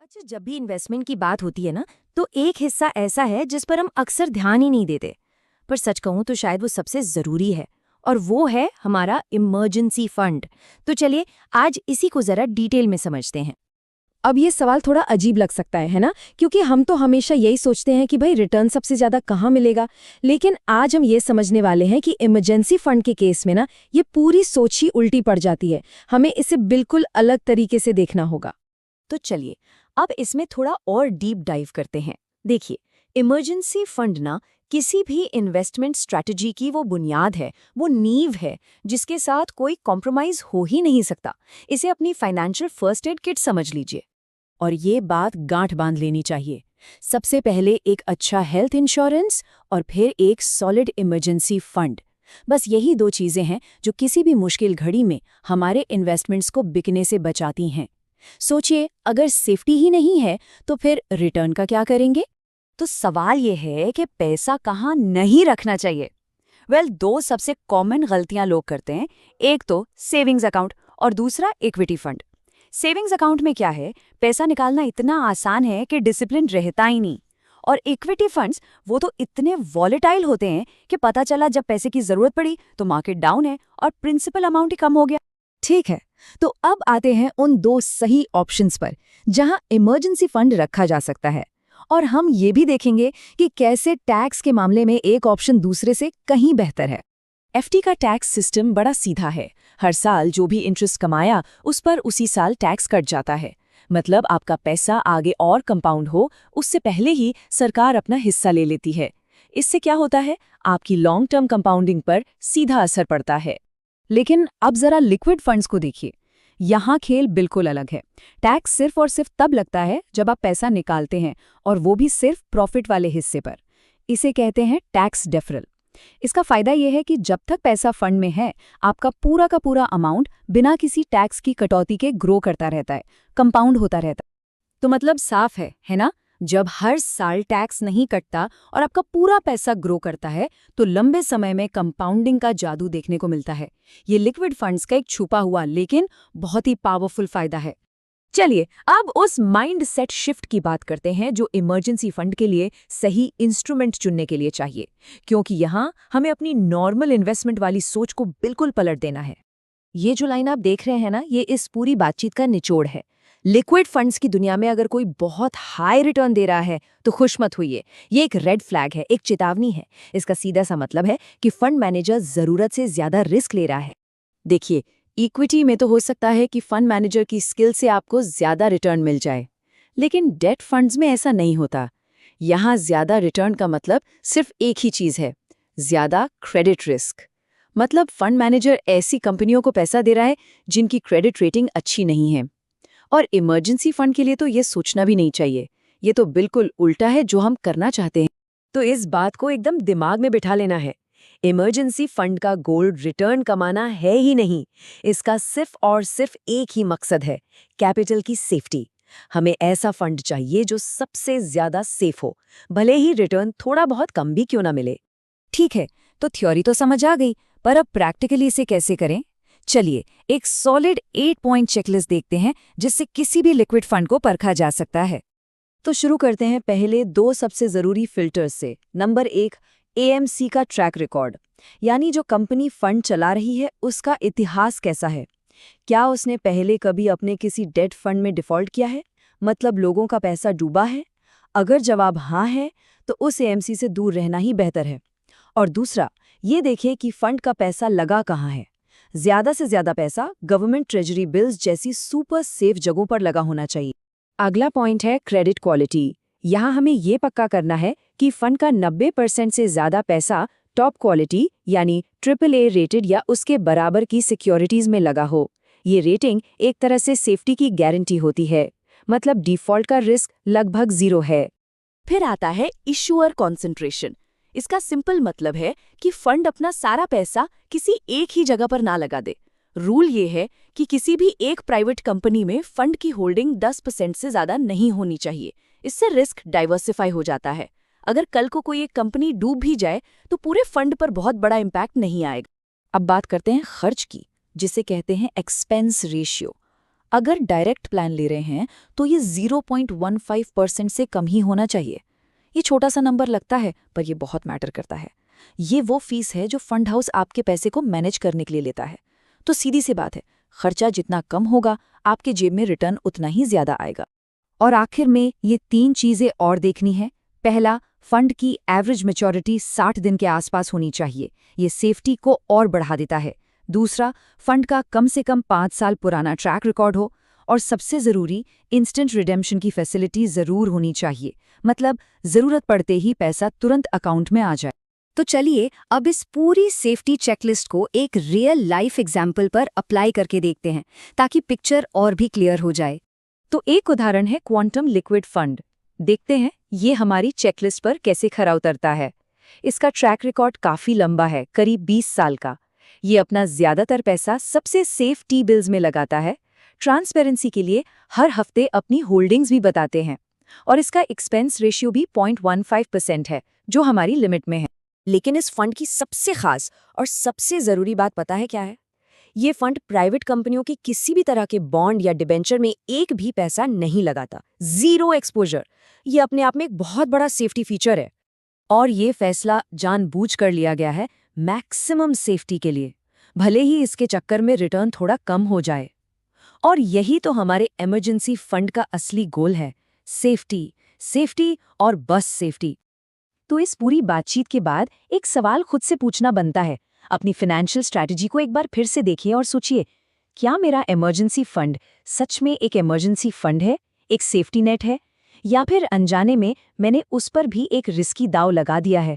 अच्छा, जब भी इन्वेस्टमेंट की बात होती है ना, तो एक हिस्सा ऐसा है जिस पर हम अक्सर ध्यान ही नहीं देते। पर सच कहूं तो शायद वो सबसे जरूरी है, और वो है हमारा इमरजेंसी फंड। तो चलिए आज इसी को जरा डिटेल में समझते हैं। अब ये सवाल थोड़ा अजीब लग सकता है ना? क्योंकि हम तो हमेशा यही सोचते हैं कि भाई रिटर्न सबसे ज्यादा कहाँ मिलेगा। लेकिन आज हम ये समझने वाले हैं कि इमरजेंसी फंड के केस में ना ये पूरी सोच ही उल्टी पड़ जाती है। हमें इसे बिल्कुल अलग तरीके से देखना होगा। तो चलिए अब इसमें थोड़ा और डीप डाइव करते हैं। देखिए, इमरजेंसी फंड ना किसी भी इन्वेस्टमेंट स्ट्रैटेजी की वो बुनियाद है, वो नींव है जिसके साथ कोई कॉम्प्रोमाइज हो ही नहीं सकता। इसे अपनी फाइनेंशियल फर्स्ट एड किट समझ लीजिए। और ये बात गांठ बांध लेनी चाहिए। सबसे पहले एक अच्छा हेल्थ इंश्योरेंस और फिर एक सॉलिड इमरजेंसी फंड। बस यही दो चीजें हैं जो किसी भी मुश्किल घड़ी में हमारे इन्वेस्टमेंट्स को बिकने से बचाती हैं। सोचिए, अगर सेफ्टी ही नहीं है तो फिर रिटर्न का क्या करेंगे? तो सवाल यह है कि पैसा कहाँ नहीं रखना चाहिए। दो सबसे कॉमन गलतियां लोग करते हैं। एक तो सेविंग्स अकाउंट और दूसरा इक्विटी फंड। सेविंग्स अकाउंट में क्या है, पैसा निकालना इतना आसान है कि डिसिप्लिन रहता ही नहीं। और इक्विटी फंड्स वो तो इतने वॉलेटाइल होते हैं कि पता चला जब पैसे की जरूरत पड़ी तो मार्केट डाउन है और प्रिंसिपल अमाउंट ही कम हो गया। ठीक है, तो अब आते हैं उन दो सही ऑप्शंस पर जहां इमरजेंसी फंड रखा जा सकता है। और हम ये भी देखेंगे कि कैसे टैक्स के मामले में एक ऑप्शन दूसरे से कहीं बेहतर है। एफडी का टैक्स सिस्टम बड़ा सीधा है। हर साल जो भी इंटरेस्ट कमाया उस पर उसी साल टैक्स कट जाता है। मतलब आपका पैसा आगे और कंपाउंड हो उससे पहले ही सरकार अपना हिस्सा ले लेती है। इससे क्या होता है, आपकी लॉन्ग टर्म कंपाउंडिंग पर सीधा असर पड़ता है। लेकिन अब जरा लिक्विड फंड्स को देखिए। यहाँ खेल बिल्कुल अलग है। टैक्स सिर्फ और सिर्फ तब लगता है जब आप पैसा निकालते हैं, और वो भी सिर्फ प्रॉफिट वाले हिस्से पर। इसे कहते हैं टैक्स डेफरल। इसका फायदा यह है कि जब तक पैसा फंड में है, आपका पूरा का पूरा अमाउंट बिना किसी टैक्स की कटौती के ग्रो करता रहता है, कंपाउंड होता रहता है। तो मतलब साफ है ना? जब हर साल टैक्स नहीं कटता और आपका पूरा पैसा ग्रो करता है तो लंबे समय में कंपाउंडिंग का जादू देखने को मिलता है। ये लिक्विड फंड्स का एक छुपा हुआ लेकिन बहुत ही पावरफुल फायदा है। चलिए अब उस माइंड सेट शिफ्ट की बात करते हैं जो इमरजेंसी फंड के लिए सही इंस्ट्रूमेंट चुनने के लिए चाहिए, क्योंकि यहाँ हमें अपनी नॉर्मल इन्वेस्टमेंट वाली सोच को बिल्कुल पलट देना है। ये जो लाइन आप देख रहे हैं ना, ये इस पूरी बातचीत का निचोड़ है। लिक्विड फंड्स की दुनिया में अगर कोई बहुत हाई रिटर्न दे रहा है तो खुश मत होइए। ये एक रेड फ्लैग है, एक चेतावनी है। इसका सीधा सा मतलब है कि फंड मैनेजर जरूरत से ज्यादा रिस्क ले रहा है। देखिए, इक्विटी में तो हो सकता है कि फंड मैनेजर की स्किल से आपको ज्यादा रिटर्न मिल जाए, लेकिन डेट फंड्स में ऐसा नहीं होता। यहाँ ज्यादा रिटर्न का मतलब सिर्फ एक ही चीज है, ज्यादा क्रेडिट रिस्क। मतलब फंड मैनेजर ऐसी कंपनियों को पैसा दे रहा है जिनकी क्रेडिट रेटिंग अच्छी नहीं है। और इमरजेंसी फंड के लिए तो ये सोचना भी नहीं चाहिए। ये तो बिल्कुल उल्टा है जो हम करना चाहते हैं। तो इस बात को एकदम दिमाग में बिठा लेना है। इमरजेंसी फंड का गोल रिटर्न कमाना है ही नहीं। इसका सिर्फ और सिर्फ एक ही मकसद है, कैपिटल की सेफ्टी। हमें ऐसा फंड चाहिए जो सबसे ज्यादा सेफ हो, भले ही रिटर्न थोड़ा बहुत कम भी क्यों ना मिले। ठीक है, तो थ्योरी तो समझ आ गई, पर अब प्रैक्टिकली इसे कैसे करें? चलिए एक सॉलिड 8 पॉइंट चेकलिस्ट देखते हैं जिससे किसी भी लिक्विड फंड को परखा जा सकता है। तो शुरू करते हैं पहले दो सबसे जरूरी फिल्टर्स से। नंबर 1, एएमसी का ट्रैक रिकॉर्ड, यानी जो कंपनी फंड चला रही है उसका इतिहास कैसा है। क्या उसने पहले कभी अपने किसी डेट फंड में डिफॉल्ट किया है, मतलब लोगों का पैसा डूबा है? अगर जवाब हाँ है तो उस एएमसी से दूर रहना ही बेहतर है। और दूसरा, ये देखें कि फंड का पैसा लगा कहाँ है। ज्यादा से ज्यादा पैसा गवर्नमेंट ट्रेजरी बिल्स जैसी सुपर सेफ जगहों पर लगा होना चाहिए। अगला पॉइंट है क्रेडिट क्वालिटी। यहाँ हमें ये पक्का करना है कि फंड का 90% से ज्यादा पैसा टॉप क्वालिटी यानी AAA रेटेड या उसके बराबर की सिक्योरिटीज में लगा हो। ये रेटिंग एक तरह से सेफ्टी की गारंटी होती है, मतलब डिफॉल्ट का रिस्क लगभग 0 है। फिर आता है इशूअर कॉन्सेंट्रेशन। इसका सिंपल मतलब है कि फंड अपना सारा पैसा किसी एक ही जगह पर ना लगा दे। रूल ये है कि किसी भी एक प्राइवेट कंपनी में फंड की होल्डिंग 10% से ज्यादा नहीं होनी चाहिए। इससे रिस्क डाइवर्सिफाई हो जाता है। अगर कल को कोई एक कंपनी डूब भी जाए तो पूरे फंड पर बहुत बड़ा इम्पैक्ट नहीं आएगा। अब बात करते हैं खर्च की, जिसे कहते हैं एक्सपेंस रेशियो। अगर डायरेक्ट प्लान ले रहे हैं तो ये 0.15% से कम ही होना चाहिए। ये छोटा सा नंबर लगता है, पर ये बहुत मैटर करता है। ये वो फीस है जो फंड हाउस आपके पैसे को मैनेज करने के लिए लेता है। तो सीधी सी बात है, खर्चा जितना कम होगा, आपके जेब में रिटर्न उतना ही ज्यादा आएगा। और आखिर में ये 3 चीजें और देखनी है। पहला, फंड की एवरेज मैच्योरिटी 60 दिन के आसपास होनी चाहिए। ये सेफ्टी को और बढ़ा देता है। दूसरा, फंड का कम से कम 5 साल पुराना ट्रैक रिकॉर्ड हो। और सबसे ज़रूरी, इंस्टेंट रिडेम्पशन की फैसिलिटी ज़रूर होनी चाहिए, मतलब ज़रूरत पड़ते ही पैसा तुरंत अकाउंट में आ जाए। तो चलिए अब इस पूरी सेफ्टी चेकलिस्ट को एक रियल लाइफ एग्जाम्पल पर अप्लाई करके देखते हैं, ताकि पिक्चर और भी क्लियर हो जाए। तो एक उदाहरण है क्वांटम लिक्विड फंड। देखते हैं ये हमारी चेकलिस्ट पर कैसे खरा उतरता है। इसका ट्रैक रिकॉर्ड काफ़ी लंबा है, करीब 20 साल का। ये अपना ज़्यादातर पैसा सबसे सेफ टी बिल्स में लगाता है। ट्रांसपेरेंसी के लिए हर हफ्ते अपनी होल्डिंग्स भी बताते हैं। और इसका एक्सपेंस रेशियो भी 0.15% है, जो हमारी लिमिट में है। लेकिन इस फंड की सबसे खास और सबसे ज़रूरी बात पता है क्या है? ये फंड प्राइवेट कंपनियों के किसी भी तरह के बॉन्ड या डिबेंचर में एक भी पैसा नहीं लगाता। 0 एक्सपोजर। ये अपने आप में एक बहुत बड़ा सेफ्टी फीचर है। और ये फैसला जानबूझकर लिया गया है मैक्सिमम सेफ्टी के लिए, भले ही इसके चक्कर में रिटर्न थोड़ा कम हो जाए। और यही तो हमारे इमरजेंसी फंड का असली गोल है, सेफ्टी, सेफ्टी और बस सेफ्टी। तो इस पूरी बातचीत के बाद एक सवाल खुद से पूछना बनता है। अपनी फाइनेंशियल स्ट्रैटेजी को एक बार फिर से देखिए और सोचिए, क्या मेरा इमरजेंसी फंड सच में एक इमरजेंसी फंड है, एक सेफ्टी नेट है, या फिर अनजाने में मैंने उस पर भी एक रिस्की दांव लगा दिया है।